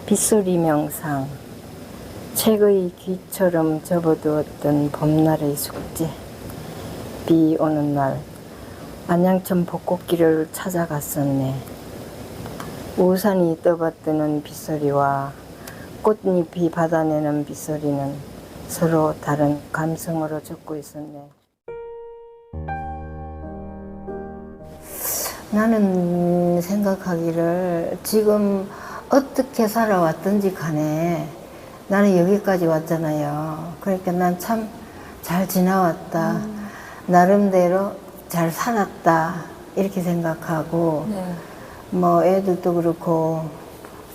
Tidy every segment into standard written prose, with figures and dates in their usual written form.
빗소리 명상, 책의 귀처럼 접어두었던 봄날의 숙제. 비 오는 날 안양천 벚꽃길을 찾아갔었네. 우산이 떠받드는 빗소리와 꽃잎이 받아내는 빗소리는 서로 다른 감성으로 적고 있었네. 나는 생각하기를 지금 어떻게 살아왔든지 간에 나는 여기까지 왔잖아요. 그러니까 난 참 잘 지나왔다. 나름대로 잘 살았다. 이렇게 생각하고, 네. 뭐 애들도 그렇고,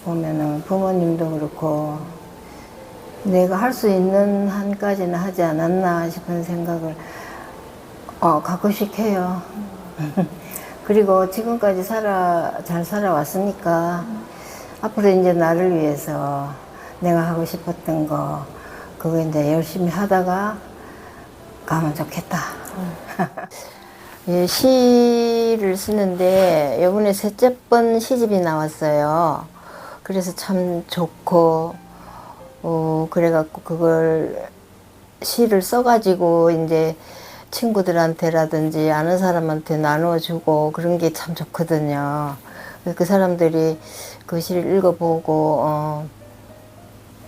보면은 부모님도 그렇고, 내가 할 수 있는 한까지는 하지 않았나 싶은 생각을 가끔씩 해요. 그리고 지금까지 잘 살아왔으니까 앞으로 이제 나를 위해서 내가 하고 싶었던 거 그거 이제 열심히 하다가 가면 좋겠다. 예, 시를 쓰는데 이번에 셋째 번 시집이 나왔어요. 그래서 참 좋고 그래갖고 그걸 시를 써가지고 이제 친구들한테라든지 아는 사람한테 나눠주고 그런 게 참 좋거든요. 그 사람들이 그 시를 읽어보고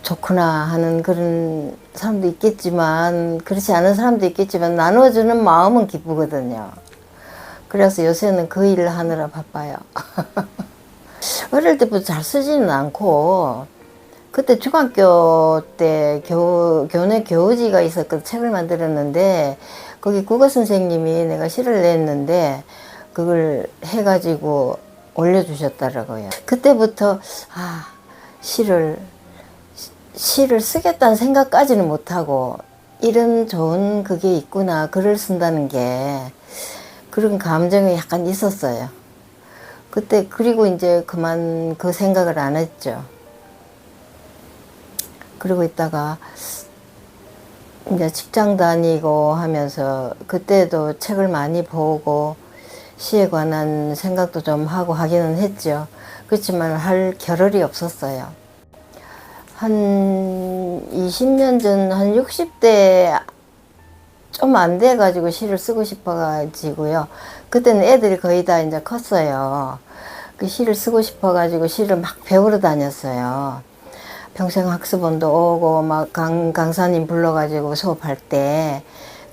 좋구나 하는 그런 사람도 있겠지만 그렇지 않은 사람도 있겠지만 나눠주는 마음은 기쁘거든요. 그래서 요새는 그 일을 하느라 바빠요. 어릴 때부터 잘 쓰지는 않고 그때 중학교 때 교내 교우지가 있었거든. 책을 만들었는데 거기 국어 선생님이 내가 시를 냈는데 그걸 해가지고 올려주셨더라고요. 그때부터 시를 쓰겠다는 생각까지는 못하고 이런 좋은 그게 있구나, 글을 쓴다는 게 그런 감정이 약간 있었어요. 그때 그리고 이제 그만 그 생각을 안 했죠. 그러고 있다가 이제 직장 다니고 하면서 그때도 책을 많이 보고 시에 관한 생각도 좀 하고 하기는 했죠. 그렇지만 할 겨를이 없었어요. 한 20년 전, 한 60대 좀 안 돼가지고 시를 쓰고 싶어가지고요. 그때는 애들이 거의 다 이제 컸어요. 그 시를 쓰고 싶어가지고 시를 막 배우러 다녔어요. 평생학습원도 오고 막 강사님 불러가지고 수업할 때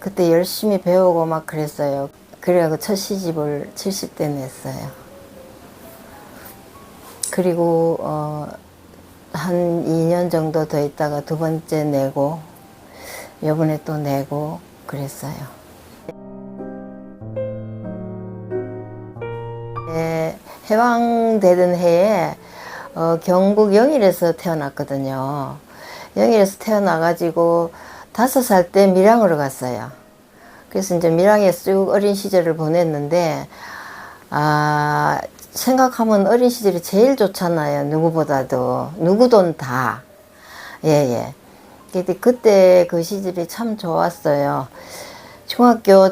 그때 열심히 배우고 막 그랬어요. 그래가지고 첫 시집을 70대 냈어요. 그리고 한 2년 정도 더 있다가 두 번째 내고 요번에 또 내고 그랬어요. 해방되던 해에 경북 영일에서 태어났거든요. 영일에서 태어나가지고 5살 때 밀양으로 갔어요. 그래서 이제 밀양에 쭉 어린 시절을 보냈는데, 생각하면 어린 시절이 제일 좋잖아요. 누구보다도. 누구든 다. 예. 그때 그 시절이 참 좋았어요. 중학교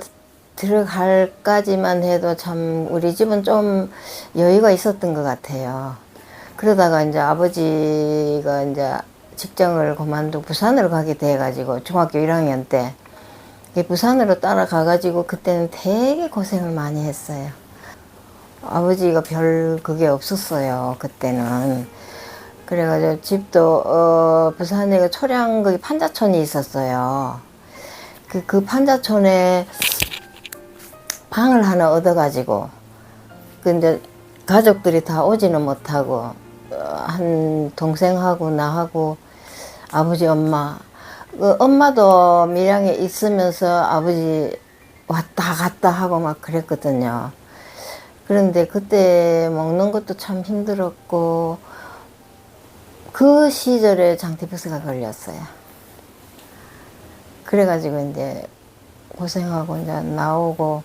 들어갈까지만 해도 참 우리 집은 좀 여유가 있었던 것 같아요. 그러다가 이제 아버지가 이제 직장을 그만두고 부산으로 가게 돼가지고 중학교 1학년 때 부산으로 따라가가지고 그때는 되게 고생을 많이 했어요. 아버지가 별 그게 없었어요. 그때는. 그래가지고 집도 부산에 초량 거기 판자촌이 있었어요. 그 판자촌에 방을 하나 얻어가지고 근데 가족들이 다 오지는 못하고 한 동생하고 나하고 아버지 엄마 엄마도 밀양에 있으면서 아버지 왔다 갔다 하고 막 그랬거든요. 그런데 그때 먹는 것도 참 힘들었고 그 시절에 장티푸스가 걸렸어요. 그래가지고 이제 고생하고 이제 나오고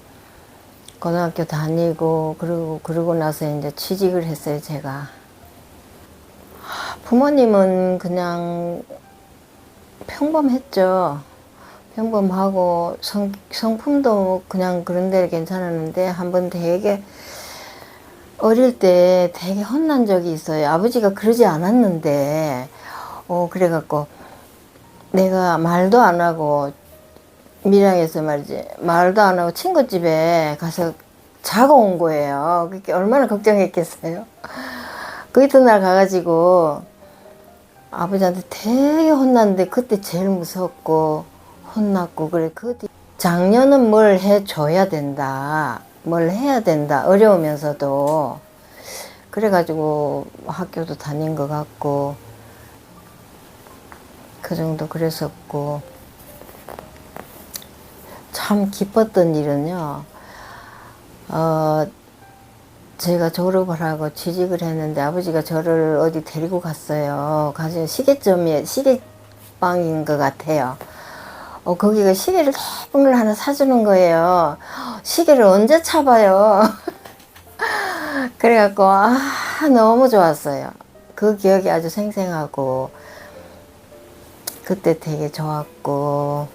고등학교 다니고 그러고 나서 이제 취직을 했어요, 제가. 부모님은 그냥 평범했죠. 평범하고 성품도 그냥 그런 데 괜찮았는데 한번 되게 어릴 때 되게 혼난 적이 있어요. 아버지가 그러지 않았는데, 그래갖고 내가 말도 안 하고, 밀양에서 말이지, 말도 안 하고 친구 집에 가서 자고 온 거예요. 그게 얼마나 걱정했겠어요. 그 이튿날 가가지고 아버지한테 되게 혼났는데 그때 제일 무섭고 혼났고 그래. 그 뒤 작년은 뭘 해줘야 된다. 뭘 해야 된다. 어려우면서도. 그래가지고 학교도 다닌 것 같고 그 정도 그랬었고 참 기뻤던 일은요. 제가 졸업을 하고 취직을 했는데 아버지가 저를 어디 데리고 갔어요. 가서 시계방인 것 같아요. 거기가 시계를 예쁜 걸 하나 사주는 거예요. 시계를 언제 차봐요. 그래갖고 너무 좋았어요. 그 기억이 아주 생생하고 그때 되게 좋았고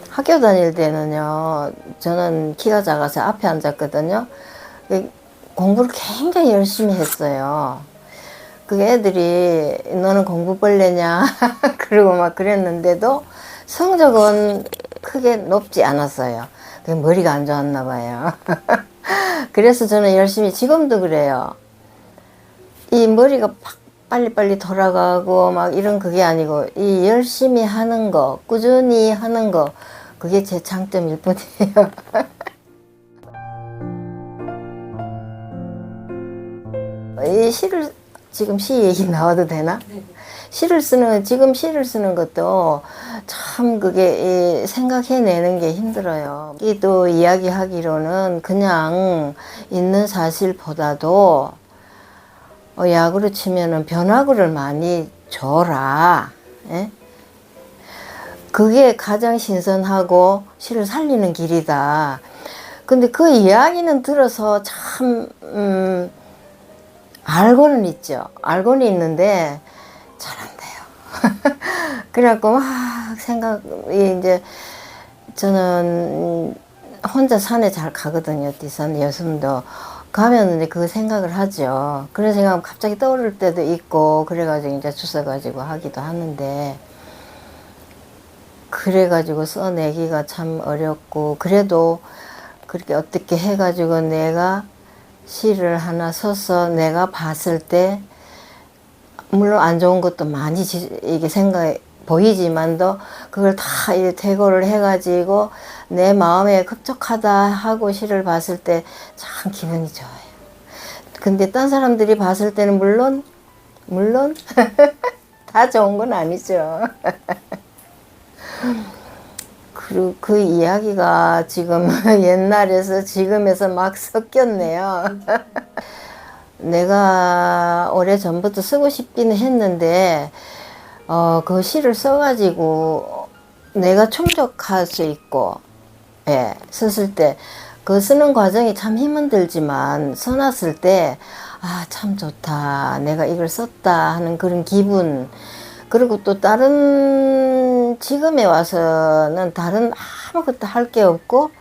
학교 다닐 때는요. 저는 키가 작아서 앞에 앉았거든요. 공부를 굉장히 열심히 했어요. 그 애들이 너는 공부벌레냐 그러고 막 그랬는데도 성적은 크게 높지 않았어요. 머리가 안 좋았나 봐요. 그래서 저는 열심히, 지금도 그래요. 이 머리가 팍 빨리빨리 돌아가고 막 이런 그게 아니고 이 열심히 하는 거, 꾸준히 하는 거, 그게 제 장점일 뿐이에요. 이 시를, 지금 시 얘기 나와도 되나? 지금 시를 쓰는 것도 참 그게 생각해내는 게 힘들어요. 또 이야기하기로는 그냥 있는 사실보다도 야구로 치면은 변화구를 많이 줘라. 예? 그게 가장 신선하고 시를 살리는 길이다. 근데 그 이야기는 들어서 참, 알고는 있죠. 알고는 있는데 잘 안 돼요. 그래갖고 막 이제 저는 혼자 산에 잘 가거든요. 뒷산 여수도 가면 이제 그 생각을 하죠. 그런 생각 갑자기 떠오를 때도 있고 그래가지고 이제 주워가지고 하기도 하는데 그래가지고 써내기가 참 어렵고 그래도 그렇게 어떻게 해가지고 내가 시를 하나 써서 내가 봤을 때 물론 안 좋은 것도 많이 이게 보이지만도 그걸 다 이제 대고를 해가지고 내 마음에 흡족하다 하고 시를 봤을 때 참 기분이 좋아요. 근데 딴 사람들이 봤을 때는 물론 다 좋은 건 아니죠. 그리고 그 이야기가 지금 옛날에서 지금에서 막 섞였네요. 내가 오래전부터 쓰고 싶기는 했는데 그 시를 써가지고 내가 충족할 수 있고 예, 썼을 때 그 쓰는 과정이 참 힘은 들지만 써놨을 때 참 좋다. 내가 이걸 썼다 하는 그런 기분. 그리고 또 다른 지금에 와서는 다른 아무것도 할 게 없고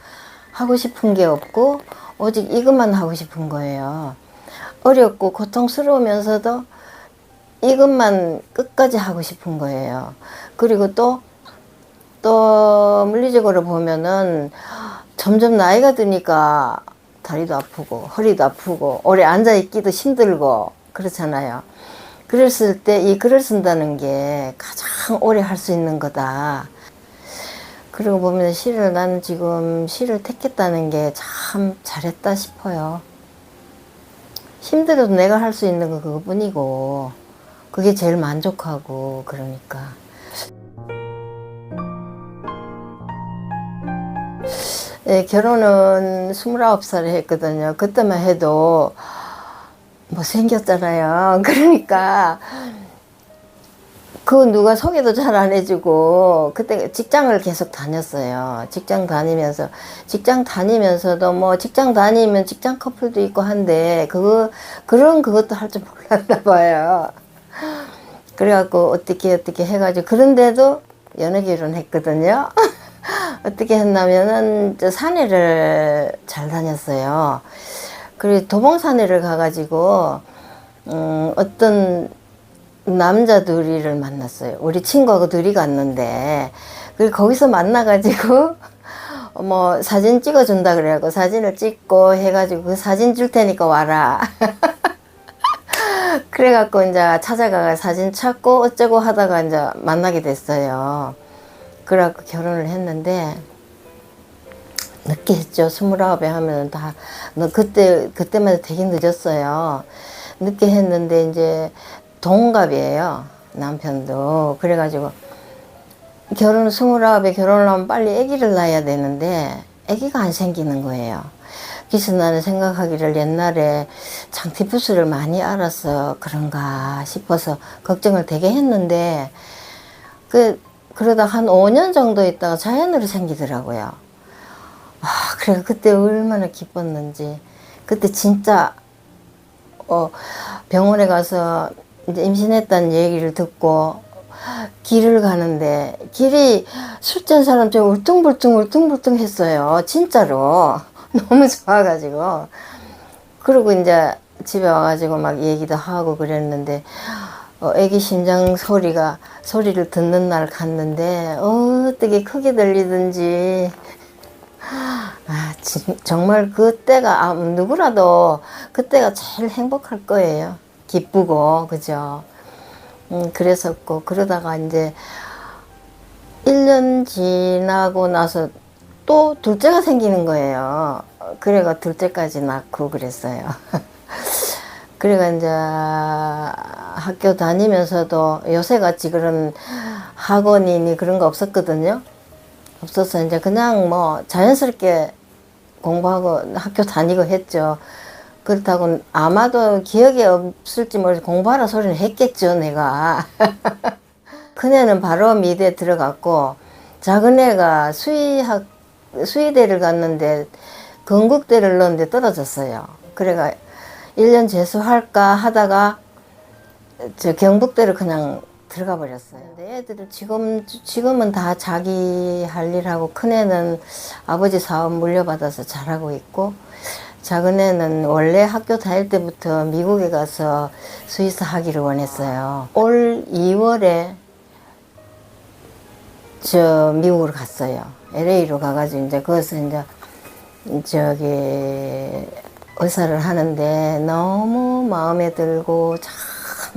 하고 싶은 게 없고 오직 이것만 하고 싶은 거예요. 어렵고 고통스러우면서도 이것만 끝까지 하고 싶은 거예요. 그리고 또 물리적으로 보면은 점점 나이가 드니까 다리도 아프고 허리도 아프고 오래 앉아 있기도 힘들고 그렇잖아요. 그랬을 때 이 글을 쓴다는 게 가장 오래 할 수 있는 거다. 그리고 보면 나는 지금 시를 택했다는 게 참 잘했다 싶어요. 힘들어도 내가 할 수 있는 거 그거뿐이고 그게 제일 만족하고 그러니까. 네, 결혼은 29살에 했거든요. 그때만 해도 못생겼잖아요. 그러니까 그 누가 소개도 잘 안 해주고 그때 직장을 계속 다녔어요. 직장 다니면서도 뭐 직장 다니면 직장 커플도 있고 한데 그것도 할 줄 몰랐나 봐요. 그래갖고 어떻게 해가지고 그런데도 연애 결혼했거든요. 어떻게 했냐면은 저 산에를 잘 다녔어요. 그리고 도봉산에를 가가지고 어떤 남자 둘이를 만났어요. 우리 친구하고 둘이 갔는데, 그리고 거기서 만나가지고 뭐 사진 찍어준다 그래갖고 사진을 찍고 해가지고 그 사진 줄 테니까 와라. 그래갖고 이제 찾아가 사진 찾고 어쩌고 하다가 이제 만나게 됐어요. 그래갖고 결혼을 했는데 늦게 했죠. 29에 하면 다, 그때만 해도 되게 늦었어요. 늦게 했는데 이제 동갑이에요. 남편도. 그래가지고 결혼 29에 결혼을 하면 빨리 아기를 낳아야 되는데 아기가 안 생기는 거예요. 그래서 나는 생각하기를 옛날에 장티푸스를 많이 알아서 그런가 싶어서 걱정을 되게 했는데 그러다 한 5년 정도 있다가 자연으로 생기더라고요. 그래 그때 얼마나 기뻤는지. 그때 진짜 병원에 가서 이제 임신했다는 얘기를 듣고 길을 가는데 길이 술잔 사람처럼 울퉁불퉁 했어요. 진짜로. 너무 좋아가지고. 그리고 이제 집에 와가지고 막 얘기도 하고 그랬는데, 애기 심장 소리를 듣는 날 갔는데, 어떻게 크게 들리든지. 정말 그때가, 누구라도 그때가 제일 행복할 거예요. 기쁘고, 그죠? 그랬었고, 그러다가 이제 1년 지나고 나서 또 둘째가 생기는 거예요. 그래가 둘째까지 낳고 그랬어요. 그래가 이제 학교 다니면서도 요새같이 그런 학원이니 그런 거 없었거든요. 없어서 이제 그냥 뭐 자연스럽게 공부하고 학교 다니고 했죠. 그렇다고 아마도 기억이 없을지 모르겠어. 공부하라 소리는 했겠죠, 내가. 큰애는 바로 미대 들어갔고, 작은 애가 수의대를 갔는데, 건국대를 넣었는데 떨어졌어요. 그래가 1년 재수할까 하다가, 경북대를 그냥 들어가 버렸어요. 근데 애들은 지금은 다 자기 할 일하고, 큰애는 아버지 사업 물려받아서 잘하고 있고, 작은 애는 원래 학교 다닐 때부터 미국에 가서 수의사 하기를 원했어요. 올 2월에 미국으로 갔어요. LA로 가가지고 이제 거기서 이제 의사를 하는데 너무 마음에 들고 참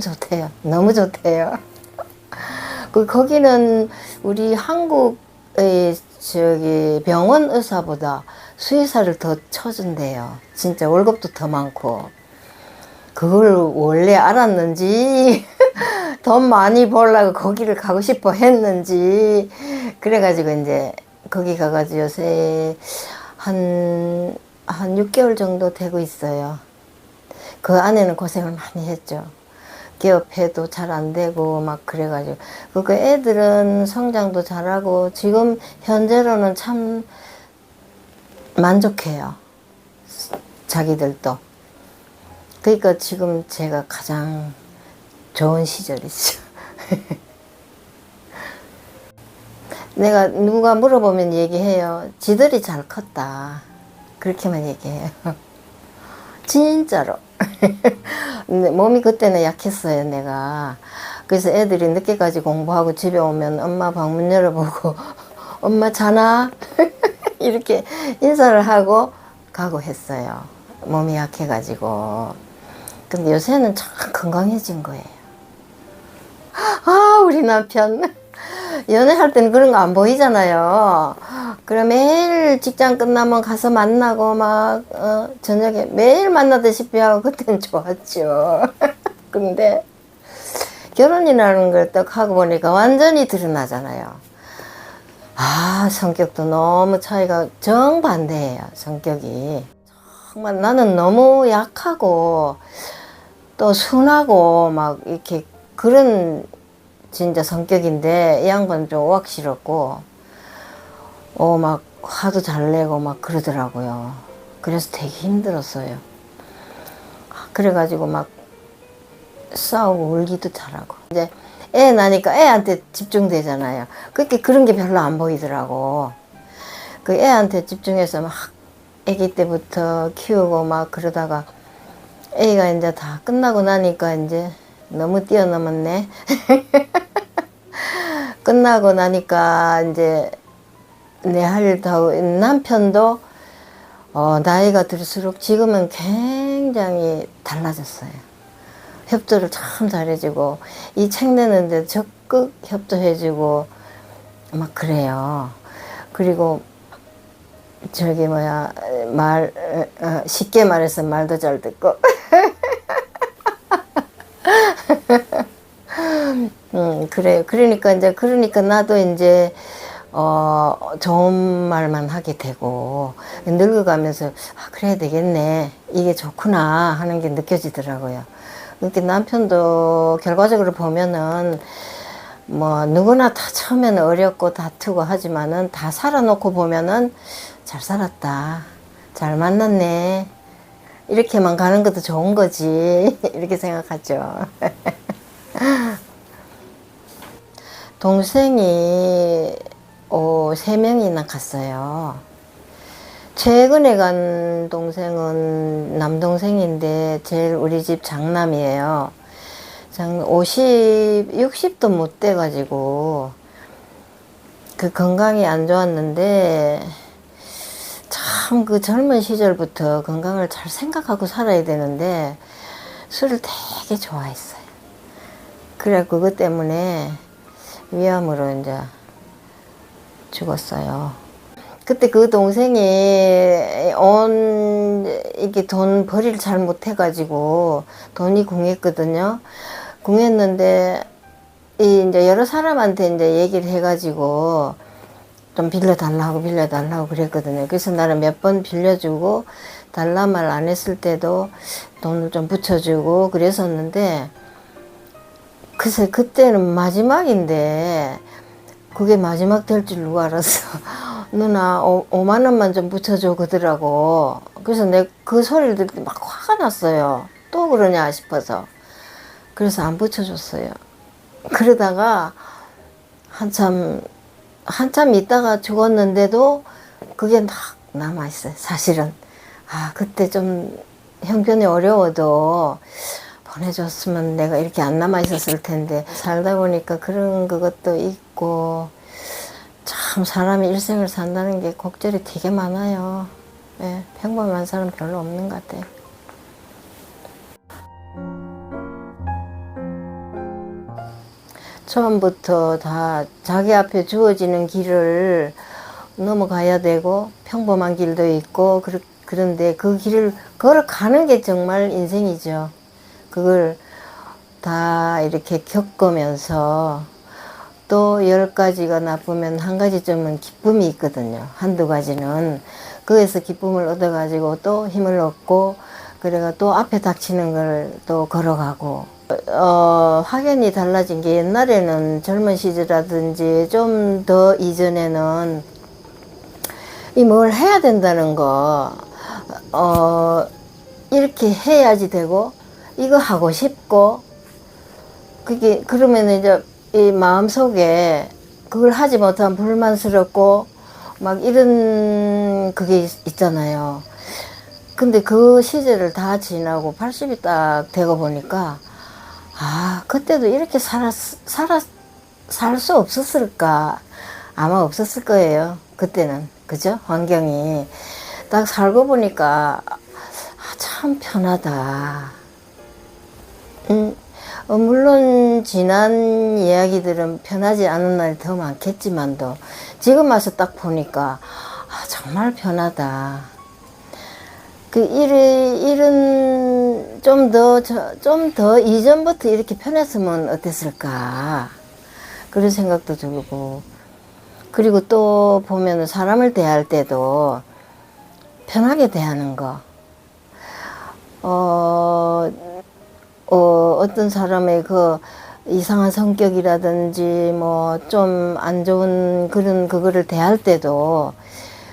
좋대요. 너무 좋대요. 거기는 우리 한국의 병원 의사보다 수의사를 더 쳐준대요. 진짜 월급도 더 많고. 그걸 원래 알았는지 돈 많이 벌려고 거기를 가고 싶어 했는지 그래가지고 이제 거기 가가지고 요새 한 6개월 정도 되고 있어요. 그 안에는 고생을 많이 했죠. 기업해도 잘 안 되고 막 그래가지고 그 애들은 성장도 잘하고 지금 현재로는 참 만족해요. 자기들도. 그러니까 지금 제가 가장 좋은 시절이죠. 내가 누가 물어보면 얘기해요. 지들이 잘 컸다. 그렇게만 얘기해요. 진짜로. 근데 몸이 그때는 약했어요, 내가. 그래서 애들이 늦게까지 공부하고 집에 오면 엄마 방문 열어보고 엄마 자나? 이렇게 인사를 하고 가고 했어요. 몸이 약해가지고. 근데 요새는 참 건강해진 거예요. 우리 남편. 연애할 때는 그런 거 안 보이잖아요. 그럼 매일 직장 끝나면 가서 만나고 저녁에 매일 만나다시피 하고 그때는 좋았죠. 근데 결혼이라는 걸 딱 하고 보니까 완전히 드러나잖아요. 성격도 너무 차이가 정반대예요. 성격이. 정말 나는 너무 약하고 또 순하고 막 이렇게 그런 진짜 성격인데 이 양반은 좀 오악스럽고 막 화도 잘 내고 막 그러더라고요. 그래서 되게 힘들었어요. 그래가지고 막 싸우고 울기도 잘하고 이제 애 나니까 애한테 집중되잖아요. 그렇게 그런 게 별로 안 보이더라고. 그 애한테 집중해서 막 아기 때부터 키우고 막 그러다가 애가 이제 다 끝나고 나니까 이제 너무 뛰어넘었네. 끝나고 나니까 이제 내 할 일 다 하고 남편도 나이가 들수록 지금은 굉장히 달라졌어요. 협조를 참 잘해주고 이 책 내는데 적극 협조해주고 막 그래요. 그리고 저기 뭐야 쉽게 말해서 말도 잘 듣고 그래요. 그러니까 나도 이제 좋은 말만 하게 되고 늙어가면서 그래야 되겠네, 이게 좋구나 하는 게 느껴지더라고요. 그러니까 남편도 결과적으로 보면은 뭐 누구나 다 처음에는 어렵고 다투고 하지만은 다 살아놓고 보면은 잘 살았다, 잘 만났네, 이렇게만 가는 것도 좋은 거지 이렇게 생각하죠. 동생이 3명이나 갔어요. 최근에 간 동생은 남동생인데 제일 우리 집 장남이에요. 60도 못 돼가지고 그 건강이 안 좋았는데 참 그 젊은 시절부터 건강을 잘 생각하고 살아야 되는데 술을 되게 좋아했어요. 그래 그것 때문에 위암으로 이제 죽었어요. 그때 그 동생이 이게 돈 벌이를 잘 못해가지고 돈이 궁했거든요. 궁했는데 이제 여러 사람한테 이제 얘기를 해가지고 좀 빌려달라고 그랬거든요. 그래서 나를 몇 번 빌려주고 달라 말 안 했을 때도 돈을 좀 붙여주고 그랬었는데 글쎄 그때는 마지막인데 그게 마지막 될 줄 누가 알았어. 누나 5만 원만 좀 붙여줘 그러더라고. 그래서 내가 그 소리를 듣고 막 화가 났어요. 또 그러냐 싶어서. 그래서 안 붙여줬어요. 그러다가 한참 있다가 죽었는데도 그게 막 남아있어요. 사실은 그때 좀 형편이 어려워도 보내줬으면 내가 이렇게 안 남아있었을 텐데 살다 보니까 그런 그것도 있고 참 사람이 일생을 산다는 게 곡절이 되게 많아요. 예, 평범한 사람 별로 없는 것 같아요. 처음부터 다 자기 앞에 주어지는 길을 넘어가야 되고 평범한 길도 있고 그런데 그 길을 걸어가는 게 정말 인생이죠. 그걸 다 이렇게 겪으면서 또 10가지가 나쁘면 한 가지쯤은 기쁨이 있거든요. 한두 가지는. 거기서 기쁨을 얻어가지고 또 힘을 얻고 그래가 또 앞에 닥치는 걸 또 걸어가고 확연히 달라진 게 옛날에는 젊은 시절이라든지 좀 더 이전에는 이 뭘 해야 된다는 거 이렇게 해야지 되고 이거 하고 싶고 그게 그러면 이제 이 마음속에 그걸 하지 못하면 불만스럽고 막 이런 그게 있잖아요. 근데 그 시절을 다 지나고 80이 딱 되고 보니까 그때도 이렇게 살 수 없었을까? 아마 없었을 거예요. 그때는. 그죠? 환경이. 딱 살고 보니까 참 편하다. 물론 지난 이야기들은 편하지 않은 날이 더 많겠지만도 지금 와서 딱 보니까 정말 편하다. 그 일은 좀 더 이전부터 이렇게 편했으면 어땠을까 그런 생각도 들고 그리고 또 보면은 사람을 대할 때도 편하게 대하는 거 어떤 사람의 그 이상한 성격이라든지 뭐 좀 안 좋은 그거를 대할 때도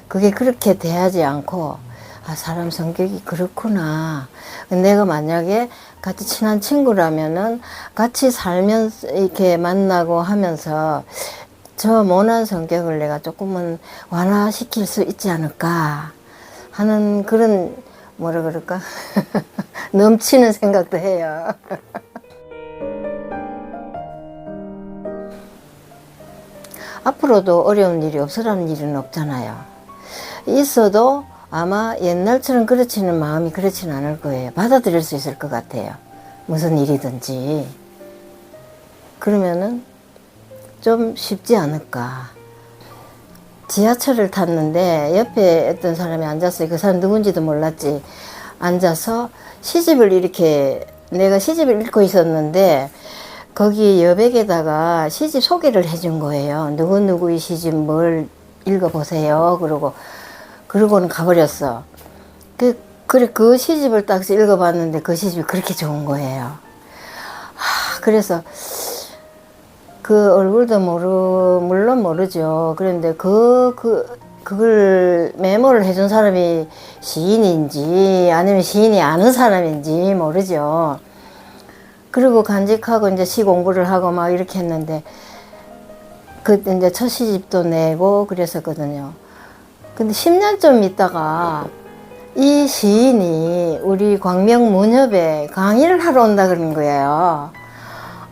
그게 그렇게 대하지 않고 사람 성격이 그렇구나. 내가 만약에 같이 친한 친구라면은 같이 살면서 이렇게 만나고 하면서 저 모난 성격을 내가 조금은 완화시킬 수 있지 않을까 하는 그런 뭐라 그럴까 넘치는 생각도 해요. 앞으로도 어려운 일이 없으라는 일은 없잖아요. 있어도 아마 옛날처럼 그렇지는 마음이 그렇지는 않을 거예요. 받아들일 수 있을 것 같아요. 무슨 일이든지. 그러면은 좀 쉽지 않을까. 지하철을 탔는데 옆에 어떤 사람이 앉았어요. 그 사람 누군지도 몰랐지. 앉아서 시집을 이렇게, 내가 시집을 읽고 있었는데 거기 여백에다가 시집 소개를 해준 거예요. 누구누구의 시집 뭘 읽어보세요. 그러고는 가버렸어. 그 시집을 딱 읽어봤는데 그 시집이 그렇게 좋은 거예요. 그래서 그 얼굴도 물론 모르죠. 그런데 그걸 메모를 해준 사람이 시인인지 아니면 시인이 아는 사람인지 모르죠. 그리고 간직하고 이제 시 공부를 하고 막 이렇게 했는데 그때 이제 첫 시집도 내고 그랬었거든요. 근데 10년 좀 있다가 이 시인이 우리 광명문협에 강의를 하러 온다 그러는 거예요.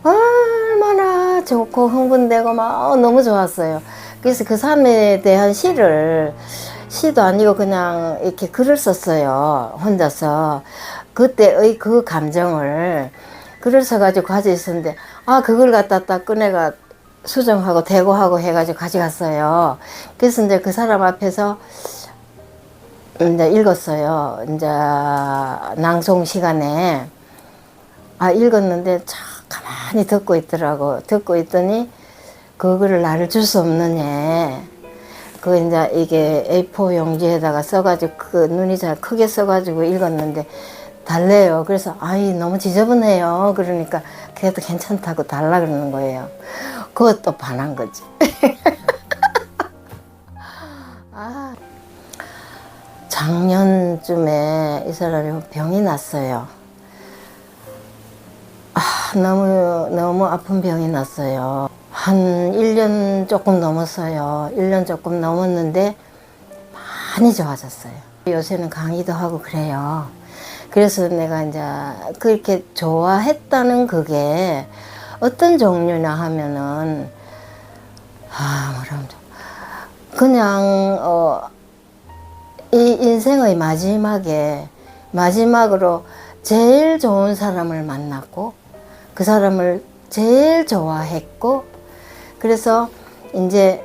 얼마나 좋고 흥분되고 막 너무 좋았어요. 그래서 그 사람에 대한 시도 아니고 그냥 이렇게 글을 썼어요. 혼자서. 그때의 그 감정을 글을 써가지고 가지고 있었는데, 그걸 갖다 딱 꺼내가 수정하고 대고하고 해가지고 가져갔어요. 그래서 이제 그 사람 앞에서 이제 읽었어요. 이제 낭송 시간에. 읽었는데 참 가만히 듣고 있더라고. 듣고 있더니 그거를 나를 줄 수 없느냐. 이제 이게 A4 용지에다가 써가지고 눈이 잘 크게 써가지고 읽었는데 달래요. 그래서 너무 지저분해요. 그러니까 그래도 괜찮다고 달라 그러는 거예요. 그것도 반한 거지. 작년쯤에 이 사람이 병이 났어요. 너무 아픈 병이 났어요. 한 1년 조금 넘었어요. 1년 조금 넘었는데 많이 좋아졌어요. 요새는 강의도 하고 그래요. 그래서 내가 이제 그렇게 좋아했다는 그게 어떤 종류냐 하면은 그냥 이 인생의 마지막으로 제일 좋은 사람을 만났고 그 사람을 제일 좋아했고 그래서 이제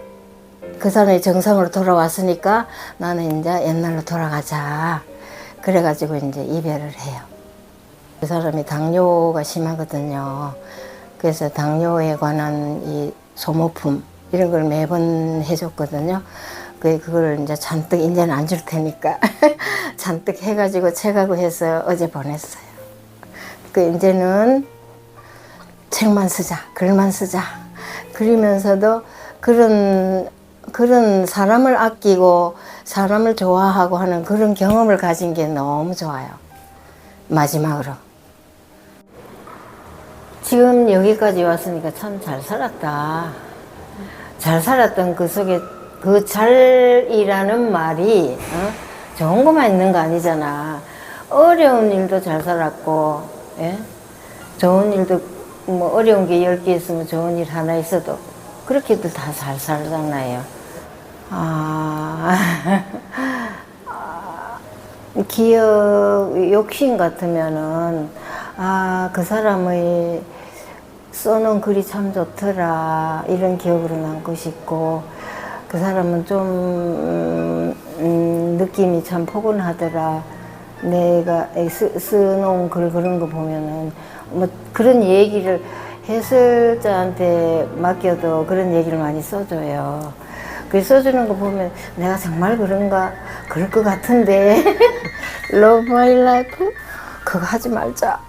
그 사람이 정상으로 돌아왔으니까 나는 이제 옛날로 돌아가자. 그래가지고 이제 이별을 해요. 그 사람이 당뇨가 심하거든요. 그래서 당뇨에 관한 이 소모품 이런 걸 매번 해줬거든요. 그걸 이제 잔뜩 이제는 안 줄 테니까 잔뜩 해가지고 책하고 해서 어제 보냈어요. 이제는 책만 쓰자, 글만 쓰자. 그러면서도 그런 사람을 아끼고 사람을 좋아하고 하는 그런 경험을 가진 게 너무 좋아요. 마지막으로. 지금 여기까지 왔으니까 참 잘 살았다. 잘 살았던 그 속에 그 잘이라는 말이 좋은 것만 있는 거 아니잖아. 어려운 일도 잘 살았고, 예? 좋은 일도 뭐 어려운 게 10개 있으면 좋은 일 하나 있어도 그렇게도 다 잘 살잖아요. 기억, 욕심 같으면은, 그 사람의 써놓은 글이 참 좋더라. 이런 기억으로 남고 싶고, 그 사람은 좀, 느낌이 참 포근하더라. 내가 써놓은 글 그런 거 보면은, 뭐 그런 얘기를 해설자한테 맡겨도 그런 얘기를 많이 써줘요. 그 써주는 거 보면 내가 정말 그런가? 그럴 것 같은데. Love my life? 그거 하지 말자.